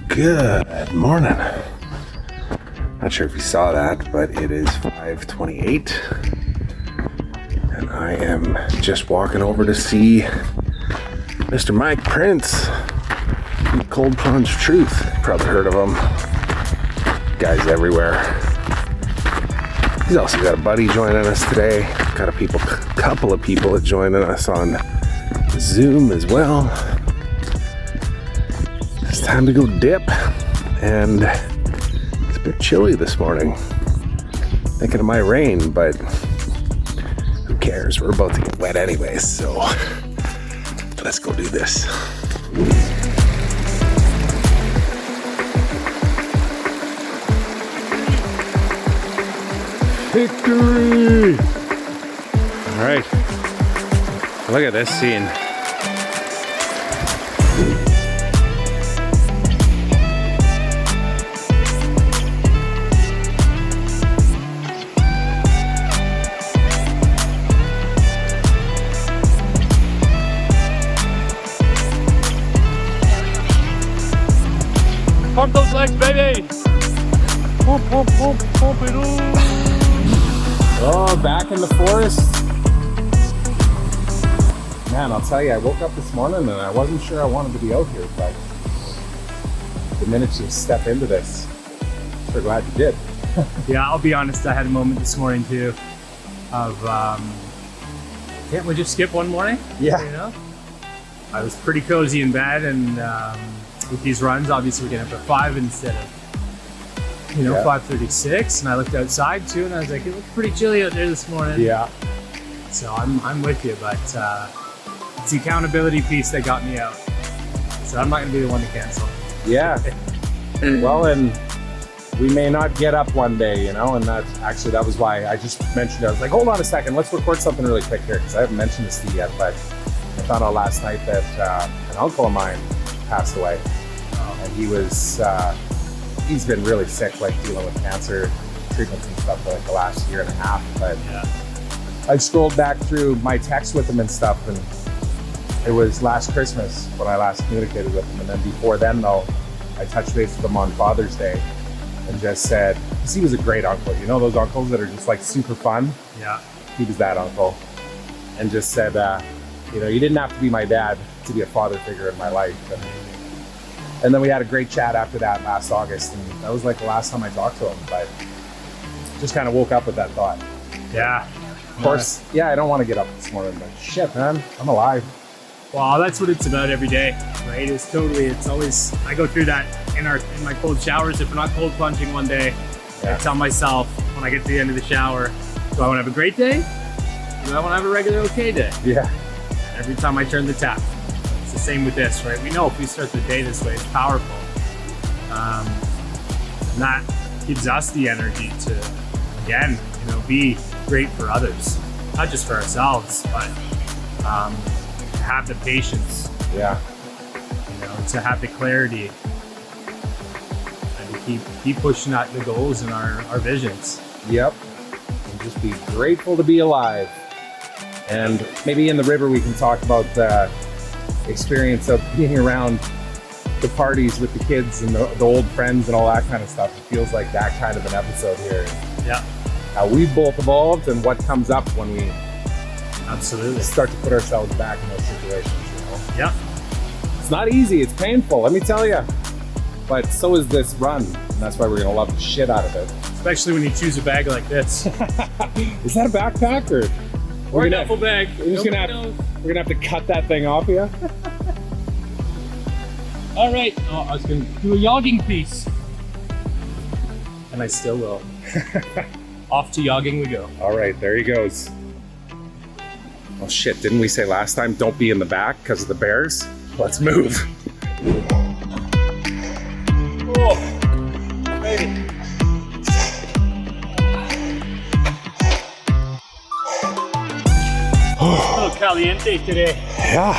Good morning. Not sure if you saw that, but it is 5:28 and I am just walking over to see Mr. Mike Prince, Cold Plunge Truth. Probably heard of him. Guys everywhere. He's also got a buddy joining us today. Got a couple of people joining us on Zoom as well. It's time to go dip, and it's a bit chilly this morning. Thinking of my rain, but who cares? We're about to get wet anyways, so let's go do this. Victory! All right, look at this scene. Pump those legs, baby! Pump it up! Oh, back in the forest. Man, I'll tell you, I woke up this morning and I wasn't sure I wanted to be out here, but the minute you step into this, I'm sure glad you did. Yeah, I'll be honest, I had a moment this morning too of, can't we just skip one morning? Yeah. You know? I was pretty cozy in bed, and with these runs, obviously we're getting up at 5 instead of 5:36, and I looked outside too, and I was like, it looks pretty chilly out there this morning. Yeah. So I'm with you, but it's the accountability piece that got me out. So I'm not gonna be the one to cancel. Yeah. Well, and we may not get up one day, and that was why I just mentioned it. I was like, hold on a second, let's record something really quick here, because I haven't mentioned this to you yet, but I found out last night that an uncle of mine passed away. And he's been really sick, like dealing with cancer treatments and stuff for like the last year and a half. But yeah. I scrolled back through my text with him and stuff, and it was last Christmas when I last communicated with him. And then before then, though, I touched base with him on Father's Day and just said, because he was a great uncle. You know those uncles that are just like super fun? Yeah. He was that uncle. And just said, you didn't have to be my dad to be a father figure in my life. And then we had a great chat after that last August, and that was like the last time I talked to him, but just kind of woke up with that thought. Yeah. Of course, I don't want to get up this morning, but shit, man, I'm alive. Well, that's what it's about every day, right? It's always, I go through that in my cold showers. If we're not cold plunging one day, I tell myself when I get to the end of the shower, do I want to have a great day? Do I want to have a regular okay day? Yeah. Every time I turn the tap. It's the same with this, right? We know if we start the day this way, it's powerful. And that gives us the energy to, again, be great for others. Not just for ourselves, but to have the patience. Yeah. To have the clarity. And to keep pushing at the goals and our visions. Yep. And just be grateful to be alive. And maybe in the river we can talk about the experience of being around the parties with the kids and the old friends and all that kind of stuff. It feels like that kind of an episode here. Yeah. How we've both evolved and what comes up when we absolutely start to put ourselves back in those situations. Yeah. It's not easy. It's painful, let me tell you. But so is this run, and that's why we're gonna love the shit out of it. Especially when you choose a bag like this. Is that a backpack or? Or a duffel bag. We're gonna have to cut that thing off here. All right. Oh, I was gonna do a yogging piece, and I still will. Off to yogging we go. All right, there he goes. Oh shit! Didn't we say last time don't be in the back because of the bears? Let's move. Oh, baby. A little caliente today. Yeah.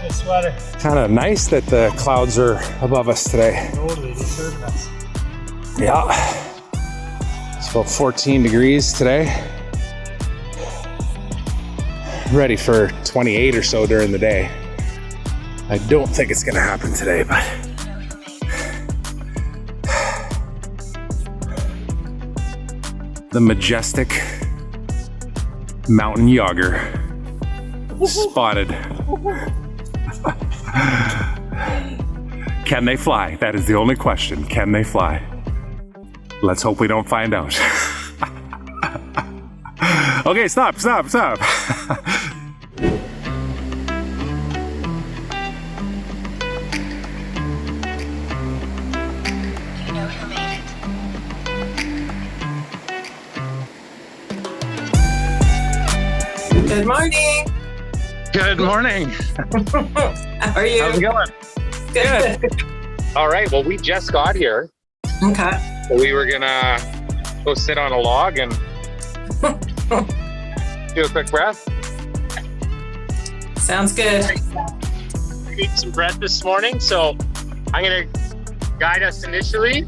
The sweater. Kind of nice that the clouds are above us today. Totally, they're serving us. Yeah. It's about 14 degrees today. ready for 28 or so during the day. I don't think it's gonna happen today, but the majestic mountain yager spotted. Can they fly? That is the only question. Can they fly? Let's hope we don't find out. Okay, stop. Good morning. Good morning. How are you? How's it going? Good. All right. Well, we just got here. Okay. We were gonna go sit on a log and do a quick breath. Sounds good. Eat some bread this morning, so I'm gonna guide us initially,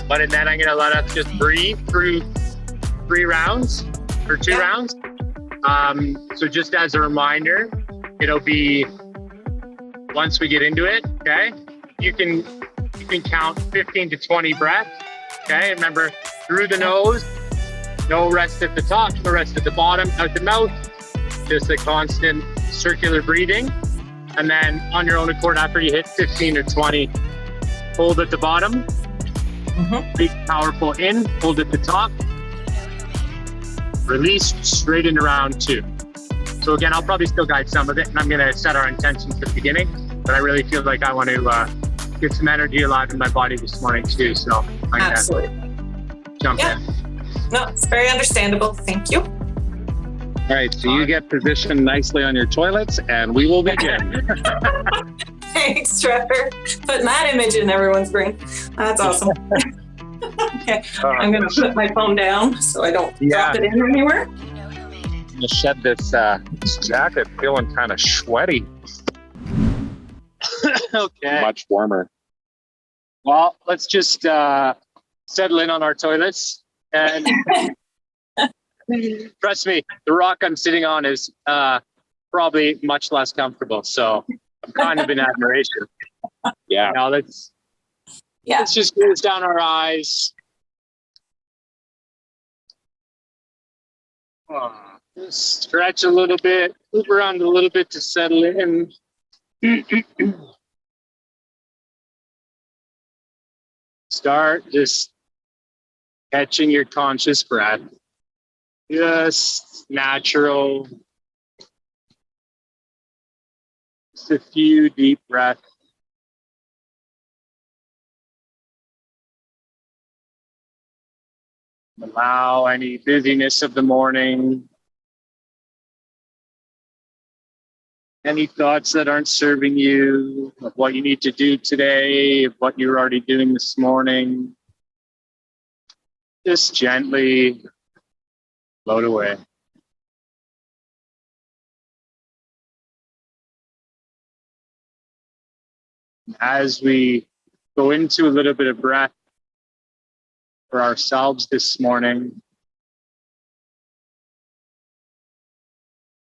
but then I'm gonna let us just breathe through 3 rounds or 2 rounds. So just as a reminder, it'll be once we get into it. Okay, you can count 15 to 20 breaths. Okay, remember, through the nose, no rest at the top, no rest at the bottom, out the mouth, just a constant circular breathing. And then on your own accord, after you hit 15 or 20, hold at the bottom, big powerful in, hold at the top, release straight into round 2. So again, I'll probably still guide some of it, and I'm gonna set our intentions at the beginning, but I really feel like I want to get some energy alive in my body this morning too, so I'm gonna Absolutely. jump in. No, it's very understandable. Thank you. All right, so you get positioned nicely on your toilets, and we will begin. Thanks, Trevor. Putting that image in everyone's brain. That's awesome. Okay, I'm going to put my phone down so I don't drop it in anywhere. I'm gonna shed this jacket, feeling kind of sweaty. Okay. Much warmer. Well, let's just settle in on our toilets. And trust me, the rock I'm sitting on is probably much less comfortable. So I'm kind of in admiration. Yeah. Now let's just close down our eyes. Just stretch a little bit, move around a little bit to settle in. Start just catching your conscious breath. Just natural. Just a few deep breaths. Allow any busyness of the morning, any thoughts that aren't serving you, of what you need to do today, of what you're already doing this morning, just gently float away. As we go into a little bit of breath for ourselves this morning,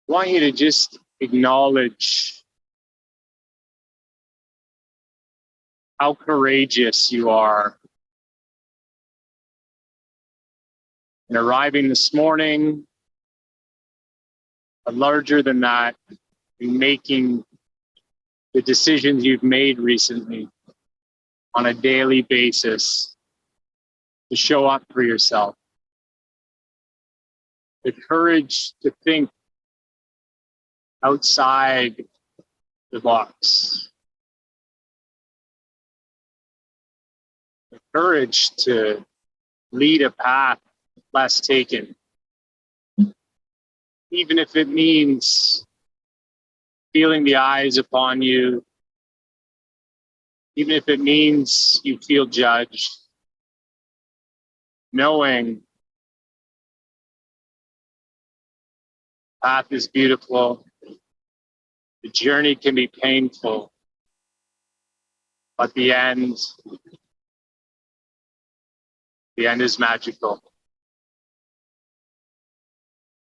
I want you to just acknowledge how courageous you are in arriving this morning, but larger than that, in making the decisions you've made recently on a daily basis to show up for yourself. The courage to think outside the box. The courage to lead a path less taken. Even if it means feeling the eyes upon you, even if it means you feel judged, knowing the path is beautiful, the journey can be painful, but the end is magical.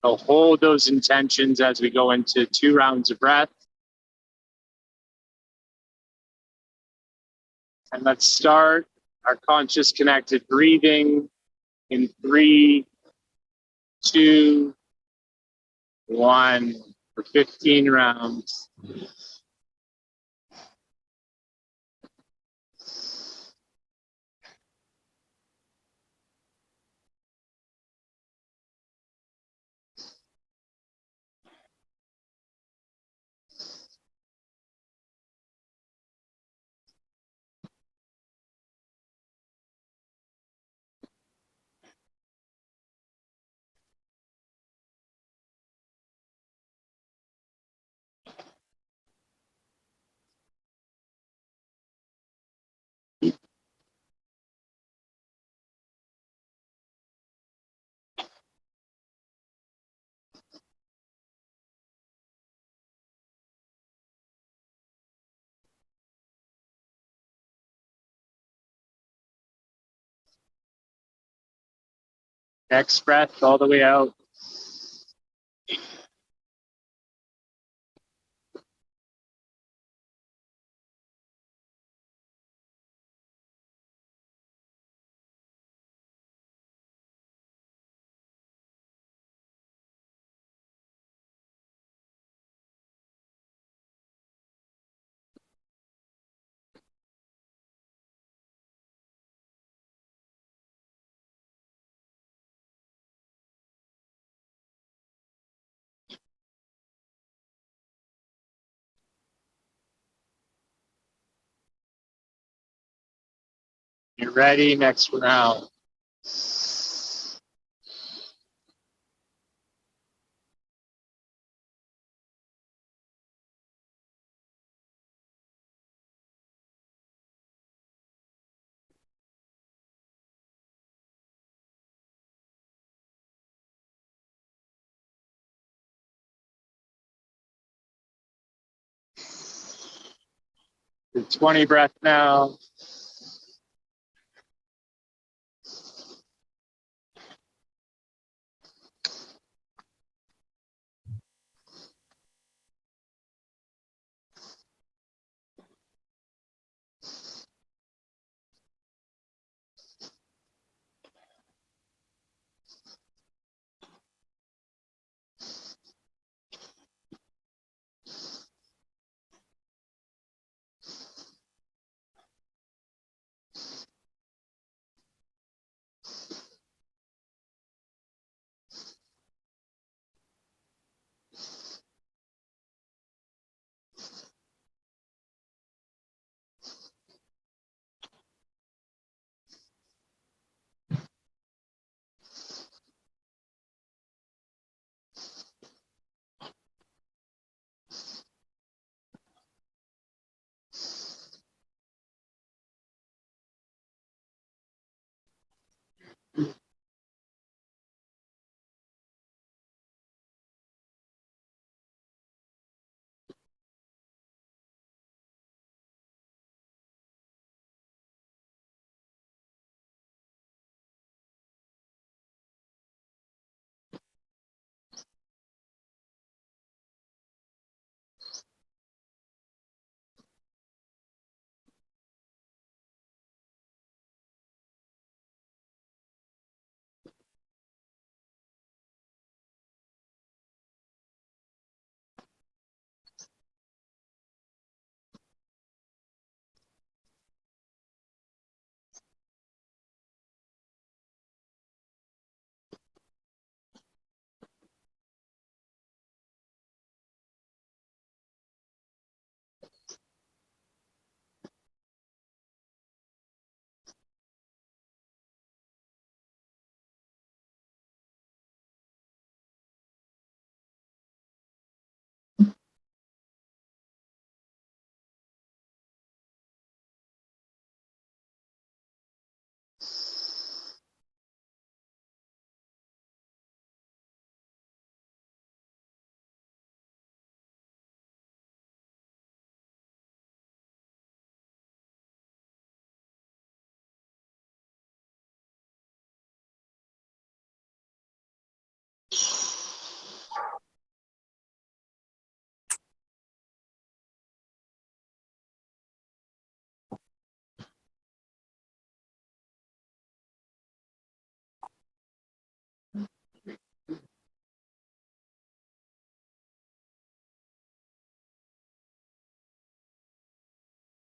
So hold those intentions as we go into 2 rounds of breath. And let's start our conscious connected breathing in 3, 2, 1 for 15 rounds. Next breath all the way out. You're ready, next round. Do 20 breath now.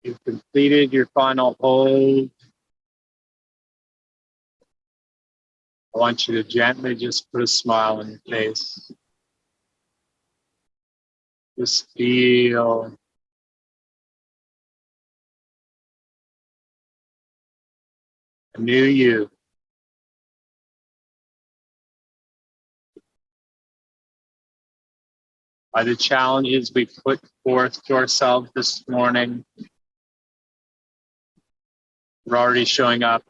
You've completed your final hold. I want you to gently just put a smile on your face. Just feel a new you. By the challenges we put forth to ourselves this morning, we're already showing up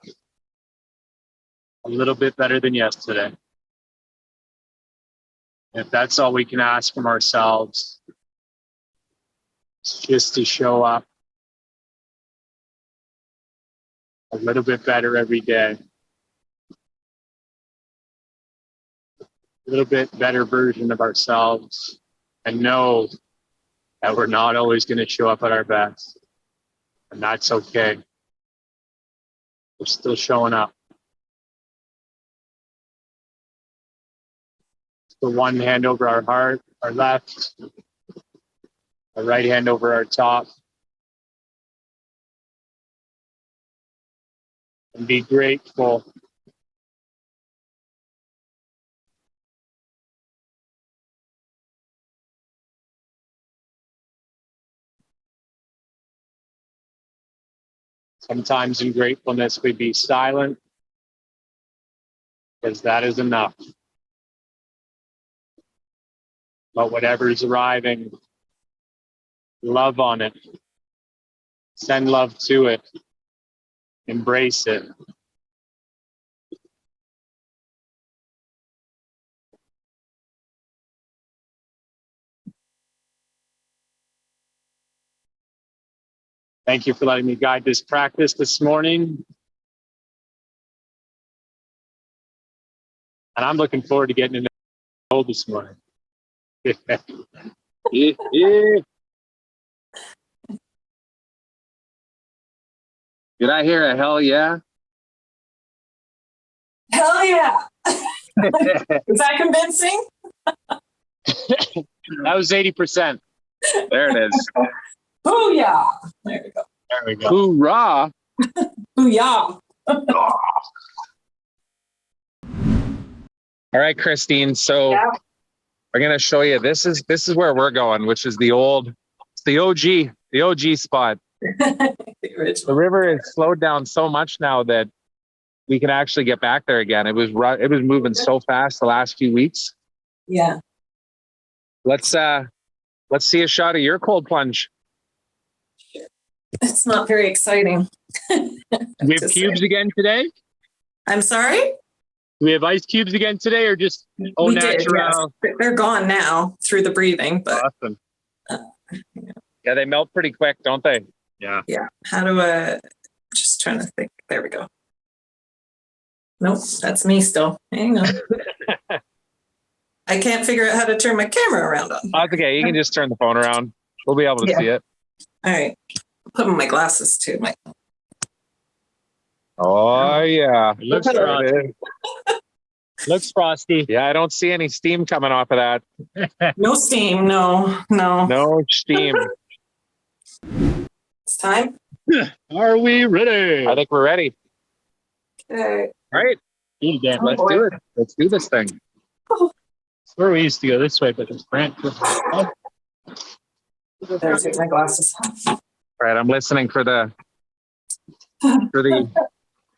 a little bit better than yesterday. If that's all we can ask from ourselves, it's just to show up a little bit better every day. A little bit better version of ourselves, and know that we're not always going to show up at our best. And that's okay. We're still showing up. The one hand over our heart, our left, our right hand over our top. And be grateful. Sometimes in gratefulness, we be silent, because that is enough. But whatever is arriving, love on it. Send love to it. Embrace it. Thank you for letting me guide this practice this morning. And I'm looking forward to getting into the hole this morning. Yeah. Did I hear a hell yeah? Hell yeah. Is that convincing? That was 80%. There it is. Booyah. There we go. There we go. Hoorah! Booyah. All right, Christine. So Yeah. we're gonna show you. This is where we're going, which is the OG spot. The original. The river has slowed down so much now that we can actually get back there again. It was moving so fast the last few weeks. Yeah. Let's see a shot of your cold plunge. It's not very exciting. Do we have cubes again today? I'm sorry? Do we have ice cubes again today, or just au We did, natural? yes. They're gone now through the breathing, but Awesome. Yeah, they melt pretty quick, don't they? Yeah. yeah. How do I just trying to think. There we go. Nope, that's me still. Hang on. I can't figure out how to turn my camera around on. That's okay. You can just turn the phone around. We'll be able to see it. All right. Put on my glasses too. Oh yeah. It looks frosty. Looks frosty. Yeah, I don't see any steam coming off of that. No steam. No. No steam. It's time. Are we ready? I think we're ready. Okay. All right. Let's do it. Let's do this thing. That's where we used to go this way, but it's Brent. There's my glasses. All right, I'm listening for the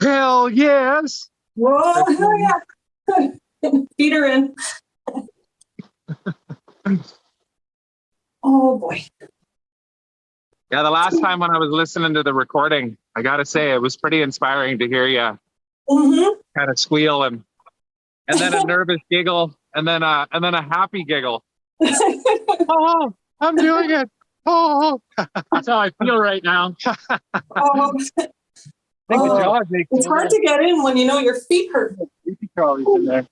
hell yes. Whoa, hell yeah. Feet are in. Oh boy. Yeah, the last time when I was listening to the recording, I gotta say it was pretty inspiring to hear you kind of squeal and then a nervous giggle and then a happy giggle. Oh, I'm doing it. Oh, That's how I feel right now. It's hard to get in when you know your feet hurt. Charlie's in there.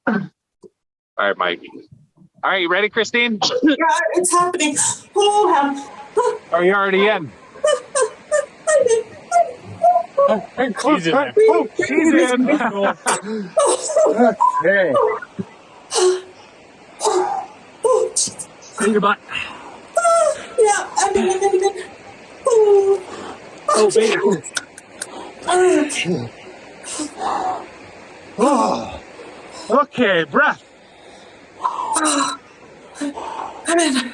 all right, Mike. All right, you ready, Christine? Yeah, it's happening. Oh, Are you already in? She's in there. Oh, she's in. Hey. oh, In your butt. yeah, I'm in. Oh, baby. Oh, okay, breath. I'm in.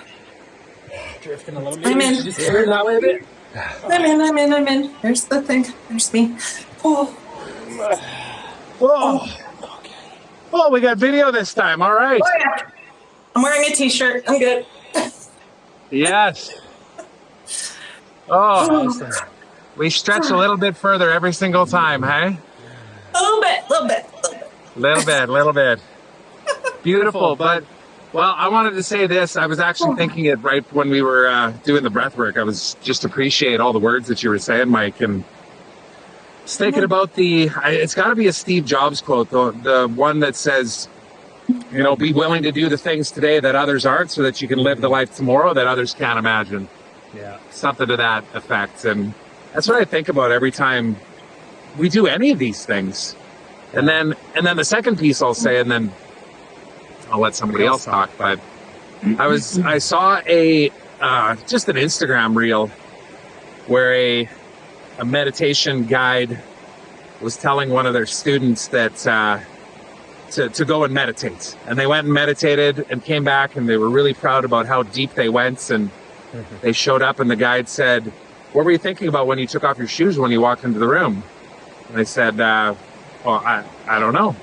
Drifting a little bit. I'm in. Just turn that way a bit. I'm in. There's the thing. There's me. Oh. Oh. Oh, we got video this time. All right. Oh, yeah. I'm wearing a t-shirt. I'm good. Yes. Oh, awesome. We stretch a little bit further every single time, hey? A little bit. Little bit. Beautiful, but, well, I wanted to say this. I was actually thinking it right when we were doing the breath work. I was just appreciate all the words that you were saying, Mike, and just thinking about it's got to be a Steve Jobs quote, the one that says, be willing to do the things today that others aren't so that you can live the life tomorrow that others can't imagine. Yeah. Something to that effect. And that's what I think about every time we do any of these things. And then the second piece I'll say, and then I'll let somebody else talk, but I saw just an Instagram reel where a meditation guide was telling one of their students that to go and meditate. And they went and meditated and came back, and they were really proud about how deep they went. And they showed up, and the guide said, "What were you thinking about when you took off your shoes when you walked into the room?" And they said, "Well, I don't know."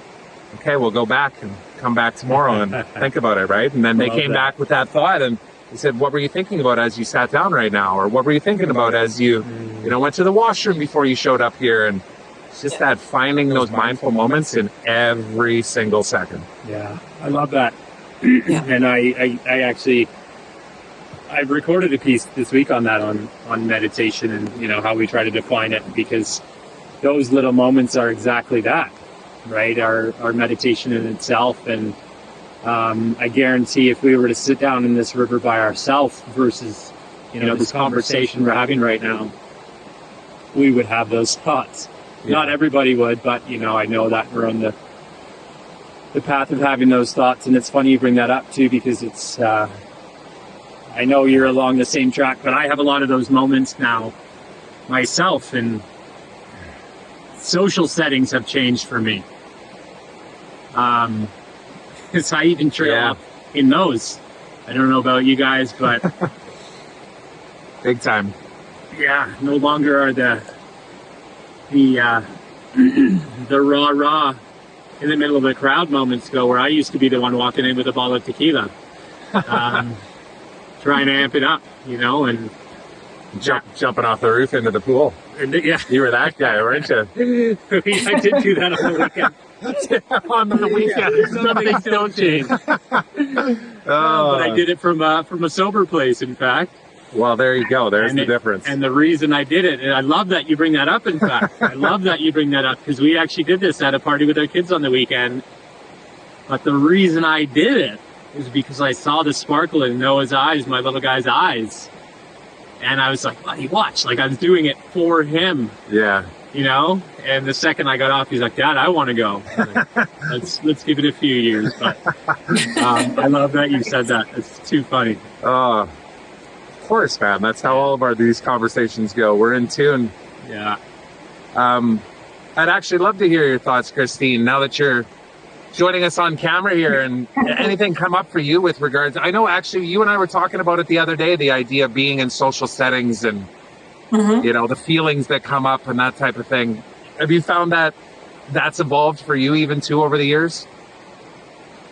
"Okay, we'll go back and come back tomorrow and think about it," right? And then they came back with that thought, and they said, "What were you thinking about as you sat down right now?" Or "What were you thinking about as you went to the washroom before you showed up here?" And it's just that finding those mindful moments in every single second. Yeah, I love that. And I actually, I've recorded a piece this week on that, on meditation and, how we try to define it, because those little moments are exactly that, right? Our meditation in itself. And I guarantee if we were to sit down in this river by ourselves versus, this conversation we're having right now, we would have those thoughts. Yeah. Not everybody would, but, I know that we're on the path of having those thoughts. And it's funny you bring that up too, because it's, I know you're along the same track, but I have a lot of those moments now myself, and social settings have changed for me. Because I even trail up in those. I don't know about you guys, but big time. Yeah, no longer are the rah in the middle of the crowd moments ago, where I used to be the one walking in with a bottle of tequila, trying to amp it up, and jumping off the roof into the pool. And, yeah, you were that guy, weren't you? I did do that on the weekend. On the weekend, some things don't change. But I did it from a sober place, in fact. Well, there you go. There's the difference. And the reason I did it, and I love that you bring that up, in fact. I love that you bring that up, because we actually did this at a party with our kids on the weekend. But the reason I did it is because I saw the sparkle in Noah's eyes, my little guy's eyes. And I was like, buddy, watch. Like, I was doing it for him. Yeah. And the second I got off, he's like, "Dad, I want to go." Let's give it a few years. But I love that you said that. It's too funny. Of course, man. That's how all of these conversations go. We're in tune. Yeah. I'd actually love to hear your thoughts, Christine, now that you're joining us on camera here, and anything come up for you with regards. I know actually you and I were talking about it the other day, the idea of being in social settings and the feelings that come up and that type of thing. Have you found that that's evolved for you even too over the years?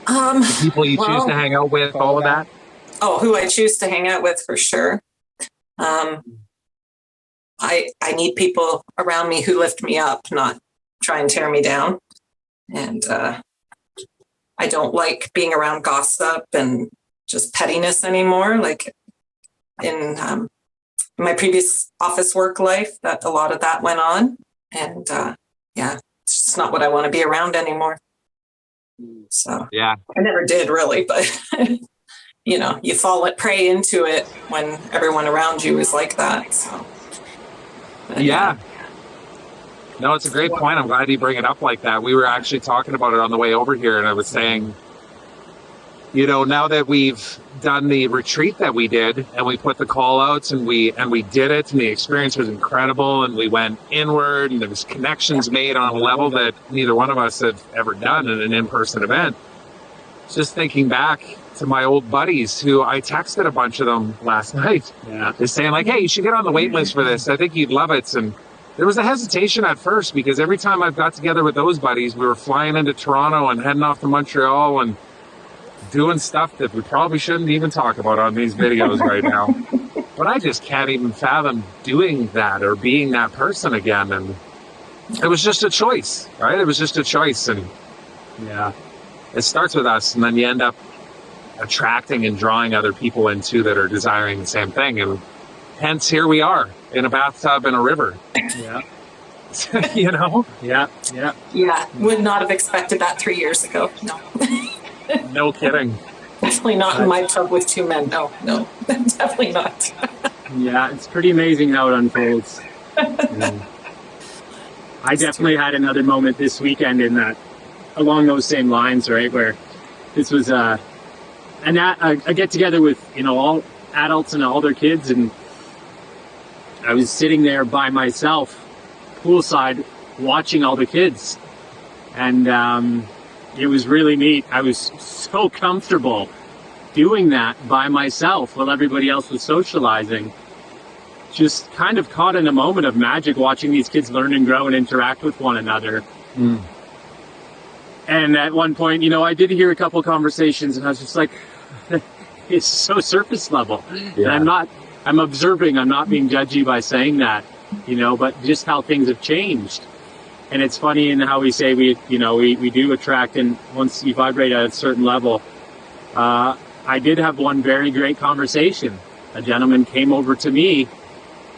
The people you choose to hang out with, all of that? Oh, who I choose to hang out with, for sure. I need people around me who lift me up, not try and tear me down. And I don't like being around gossip and just pettiness anymore. Like in my previous office work life, that a lot of that went on. And it's just not what I want to be around anymore. So yeah, I never did really, but you fall prey into it when everyone around you is like that. So yeah. No, it's a great point. I'm glad you bring it up like that. We were actually talking about it on the way over here, and I was saying, you know, now that we've done the retreat that we did and we put the call outs and we did it and the experience was incredible and we went inward and there was connections made on a level that neither one of us have ever done in an in-person event. Just thinking back to my old buddies who I texted a bunch of them last night. Yeah. They're saying like, hey, you should get on the wait list for this. I think you'd love it. And there was a hesitation at first because every time I've got together with those buddies, we were flying into Toronto and heading off to Montreal and doing stuff that we probably shouldn't even talk about on these videos right now. But I just can't even fathom doing that or being that person again. And it was just a choice, right? It was just a choice. And Yeah. it starts with us, and then you end up attracting and drawing other people into that are desiring the same thing. And hence here we are in a bathtub in a river. Yeah. You know? Yeah. Yeah. Yeah, would not have expected that 3 years ago. No, No kidding. definitely not in my tub with two men. No, definitely not. Yeah. It's pretty amazing how it unfolds. I definitely had another moment this weekend in that, along those same lines, right? Where this was a get together with, you know, all adults and all their kids, and I was sitting there by myself, poolside, watching all the kids, and it was really neat. I was so comfortable doing that by myself while everybody else was socializing. Just kind of caught in a moment of magic watching these kids learn and grow and interact with one another. And at one point, you know, I did hear a couple conversations and I was just like, it's so surface level. Yeah. And I'm observing, I'm not being judgy by saying that, you know, but just how things have changed. And it's funny in how we say we do attract, and once you vibrate at a certain level. I did have one very great conversation. A gentleman came over to me,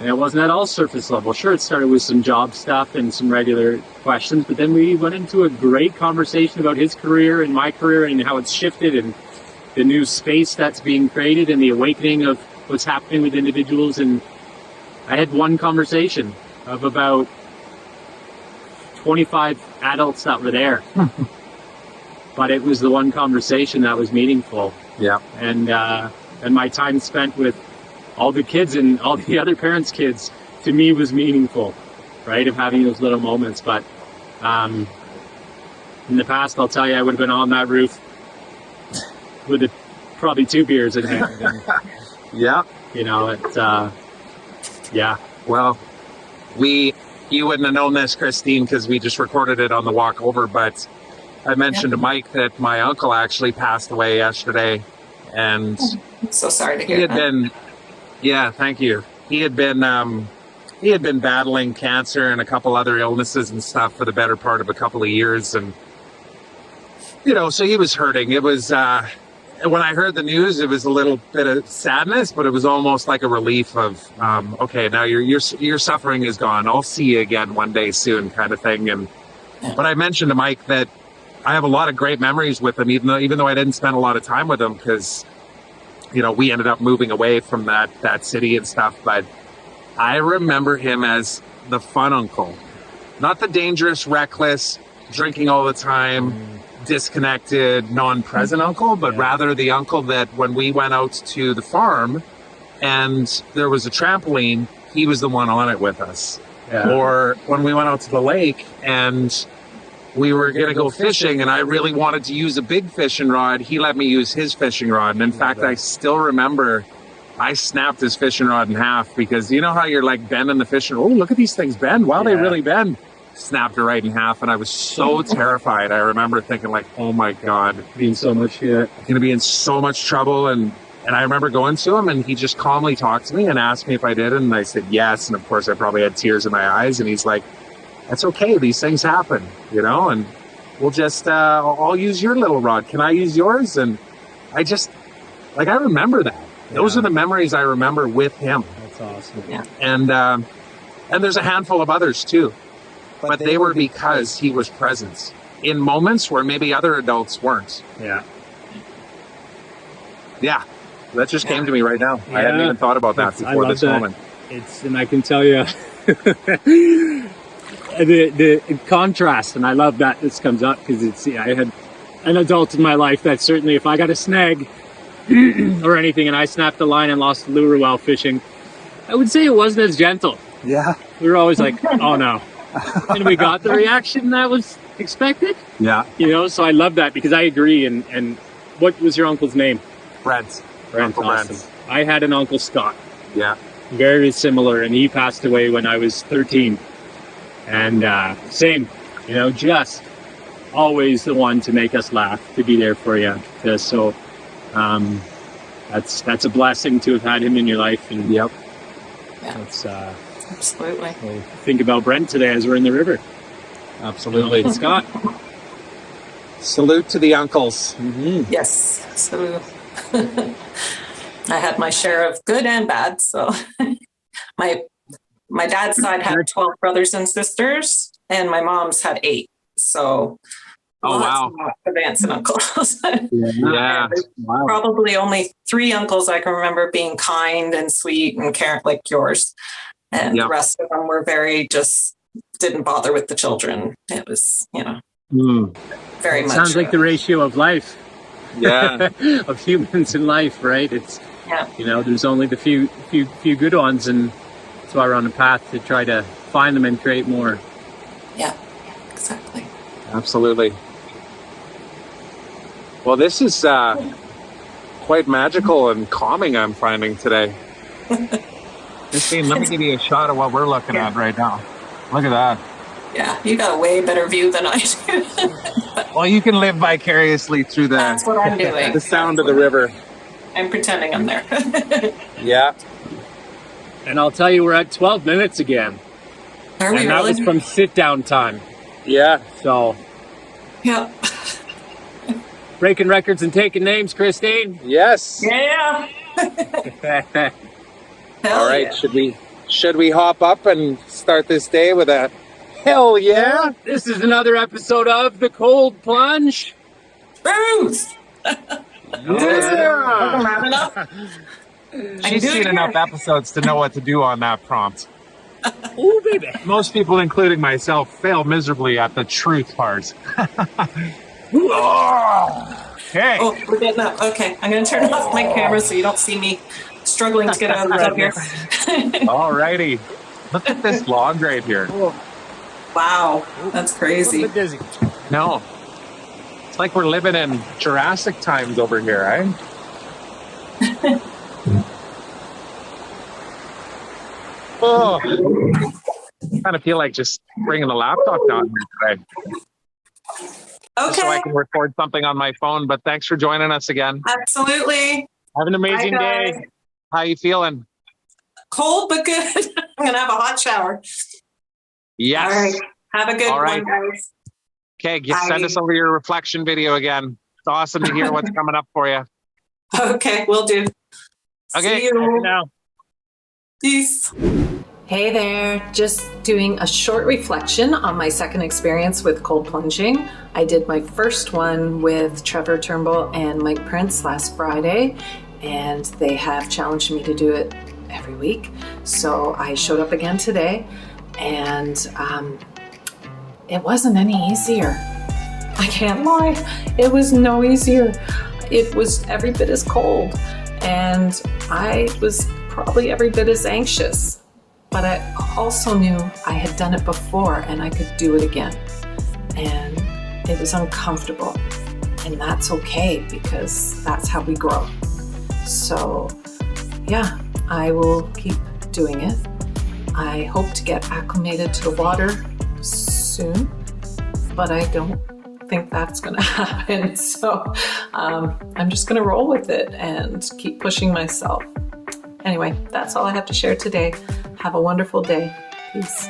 and it wasn't at all surface level. Sure, it started with some job stuff and some regular questions, but then we went into a great conversation about his career and my career and how it's shifted and the new space that's being created and the awakening of what's happening with individuals. And I had one conversation of about 25 adults that were there. But it was the one conversation that was meaningful. Yeah. And my time spent with all the kids and all the other parents' kids, to me, was meaningful, right? Of having those little moments. But in the past, I'll tell you, I would have been on that roof with probably 2 beers in hand. And, Yeah. you know, yeah. Well, you wouldn't have known this, Christine, because we just recorded it on the walk over, but I mentioned to Mike that my uncle actually passed away yesterday, and I'm so sorry to he hear had that. been, yeah, thank you. He had been battling cancer and a couple other illnesses and stuff for the better part of a couple of years, and you know, so he was hurting. It was when I heard the news, it was a little bit of sadness, but it was almost like a relief of okay, now your suffering is gone. I'll see you again one day soon, kind of thing. And but I mentioned to Mike that I have a lot of great memories with him, even though I didn't spend a lot of time with him, because you know, we ended up moving away from that city and stuff. But I remember him as the fun uncle, not the dangerous, reckless, drinking all the time, disconnected, non-present uncle, but rather the uncle that when we went out to the farm and there was a trampoline, he was the one on it with us. Yeah. Or when we went out to the lake and we were going to go fishing and I really wanted to use a big fishing rod, he let me use his fishing rod. And in fact, I still remember I snapped his fishing rod in half because you know how you're like bending the fishing, oh, look at these things bend. Wow, they really bend. Snapped it right in half, and I was so terrified. I remember thinking like, oh my God, Being so much shit. I'm gonna be in so much trouble. And I remember going to him and he just calmly talked to me and asked me if I did it, and I said yes. And of course I probably had tears in my eyes, and he's like, that's okay, these things happen, you know, and we'll just I'll use your little rod, can I use yours? And I just like, I remember that. Those are the memories I remember with him. That's awesome. Yeah. And there's a handful of others too, but they were because he was present in moments where maybe other adults weren't. Yeah. Yeah, that just came to me right now. I hadn't even thought about that I before love this that. moment. And I can tell you the contrast, and I love that this comes up because I had an adult in my life that certainly, if I got a snag or anything and I snapped the line and lost the lure while fishing, I would say it wasn't as gentle. Yeah. We were always like, oh no. And we got the reaction that was expected. Yeah. You know, so I love that because I agree. And what was your uncle's name? Brent. Brent. Awesome. I had an Uncle Scott. Yeah. Very similar, and he passed away when I was 13. And same, you know, just always the one to make us laugh, to be there for you. So that's a blessing to have had him in your life. And Yep. that's Absolutely. we'll think about Brent today as we're in the river. Absolutely. Scott. Salute to the uncles. Mm-hmm. Yes. So I had my share of good and bad. So my dad's side had 12 brothers and sisters, and my mom's had 8. So lots of aunts and uncles. Yeah. Wow. Probably only 3 uncles I can remember being kind and sweet and caring like yours. And the rest of them were very just didn't bother with the children. It was, you know, very much. Sounds like the ratio of life. Yeah. Of humans in life, right? It's, you know, there's only the few good ones, and that's why we're on a path to try to find them and create more. Yeah, exactly. Absolutely. Well, this is quite magical and calming, I'm finding today. Christine, let me give you a shot of what we're looking at right now. Look at that. Yeah, you got a way better view than I do. Well, you can live vicariously through That's what I'm doing. the sound of the river. I'm pretending I'm there. Yeah. And I'll tell you, we're at 12 minutes again. Are we And that really? was from sit-down time. Yeah. So, Yeah. breaking records and taking names, Christine. Yes. Yeah. All right. Should we hop up and start this day with a hell yeah? This is another episode of The Cold Plunge. Bruce. Yeah. Wrap it up. She's seen enough episodes to know what to do on that prompt. Ooh, baby. Most people, including myself, fail miserably at the truth part. Okay. Oh, we're getting up. Okay, I'm going to turn off my camera so you don't see me struggling to get out of the tub here. All righty. Look at this log right here. Wow, that's crazy. Dizzy. No. It's like we're living in Jurassic times over here, eh? Oh. I kind of feel like just bringing the laptop down here today. Okay. So I can record something on my phone, but thanks for joining us again. Absolutely. Have an amazing Bye, day. How you feeling? Cold but good. I'm going to have a hot shower. Yes. All right. Have a good All right. one, guys. Okay, send us over your reflection video again. It's awesome to hear what's coming up for you. Okay, will do. Okay. See you. Now. Peace. Hey there, just doing a short reflection on my second experience with cold plunging. I did my first one with Trevor Turnbull and Mike Prince last Friday, and they have challenged me to do it every week. So I showed up again today, and it wasn't any easier. I can't lie, it was no easier. It was every bit as cold, and I was probably every bit as anxious. But I also knew I had done it before and I could do it again. And it was uncomfortable. And that's okay because that's how we grow. So yeah, I will keep doing it. I hope to get acclimated to the water soon, but I don't think that's gonna happen. So I'm just gonna roll with it and keep pushing myself. Anyway, that's all I have to share today. Have a wonderful day. Peace.